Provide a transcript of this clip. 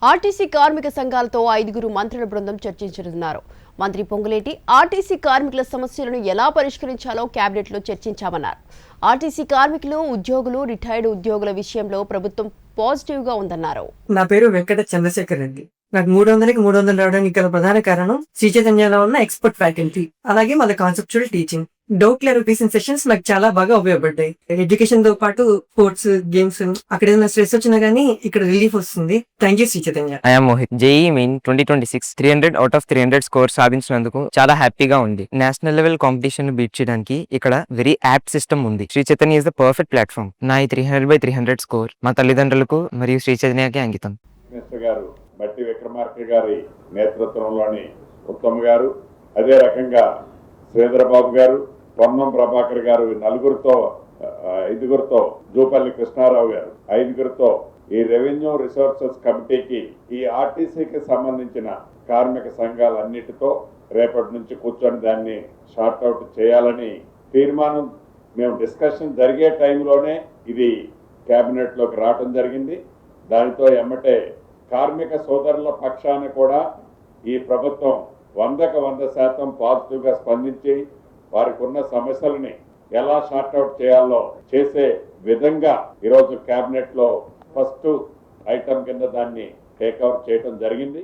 RTC కార్మిక సంఘాలతో 5 మంత్రుల బృందం చర్చించనున్నారు. మంత్రి పొంగులేటి ఆర్టీసీ కార్మికుల సమస్యలను ఎలా పరిష్కరించాలో కేబినెట్లో చర్చించామన్నారు. ఆర్టీసీ కార్మికులు, ఉద్యోగులు, రిటైర్డ్ ఉద్యోగుల విషయంలో ప్రభుత్వం పాజిటివ్ గా ఉందన్నారు. నా పేరు వెంకట చంద్రశేఖర్ రెడ్డి. నాకు 300కి 300 రావడానికి గల ప్రధాన కారణం శ్రీ చైతన్యలో ఉన్న ఎక్స్పర్ట్ ఫ్యాకల్టీ, అలాగే మన conceptual teaching, doubt clarification sessions నాకు చాలా బాగా ఉపయోగపడ్డాయి. ఎడ్యుకేషన్ తో పాటు స్పోర్ట్స్, గేమ్స్, అక్కడ ఏదైనా స్ట్రెస్ వచ్చినా గానీ ఇక్కడ రిలీఫ్ వస్తుంది. Thank you Sri Chaitanya. I'm Mohit. JEE main 2026 300 out of 300 score సాధించినందుకు చాలా హ్యాపీగా ఉంది. నేషనల్ లెవెల్ కాంపిటీషన్ బీట్ చేయడానికి ఇక్కడ వెరీ యాప్ట్ సిస్టమ్ ఉంది. Sri Chaitanya is the perfect platform. నా ఈ 300/300 స్కోర్ మా తల్లిదండ్రులకు మరియు శ్రీ చైతన్యకి అంకితం. మినిస్టర్ గారు బట్టి విక్రమార్క గారి నేతృత్వంలోని ఉత్తమ్ గారు, అదే రకంగా శ్రీధరబాబు గారు, పొన్నం ప్రభాకర్ గారు, ఐదుగురితో జూపల్లి కృష్ణారావు గారు, 5గురితో ఈ రెవెన్యూ రిసోర్సెస్ కమిటీకి ఈ ఆర్టీసీకి సంబంధించిన కార్మిక సంఘాలన్నిటితో రేపటి నుంచి కూర్చొని దాన్ని షార్ట్అవుట్ చేయాలని తీర్మానం మేము డిస్కషన్ జరిగే టైంలోనే ఇది కేబినెట్లోకి రావడం జరిగింది. దానితో ఎమ్మటే కార్మిక సోదరుల పక్షాన కూడా ఈ ప్రభుత్వం 100% పాజిటివ్గా స్పందించి వారికి ఉన్న సమస్యలని ఎలా షార్ట్అవుట్ చేయాలో చేసే విధంగా ఈరోజు కేబినెట్లో ఫస్ట్ ఐటమ్ కింద దాన్ని టేక్అవుట్ చేయడం జరిగింది.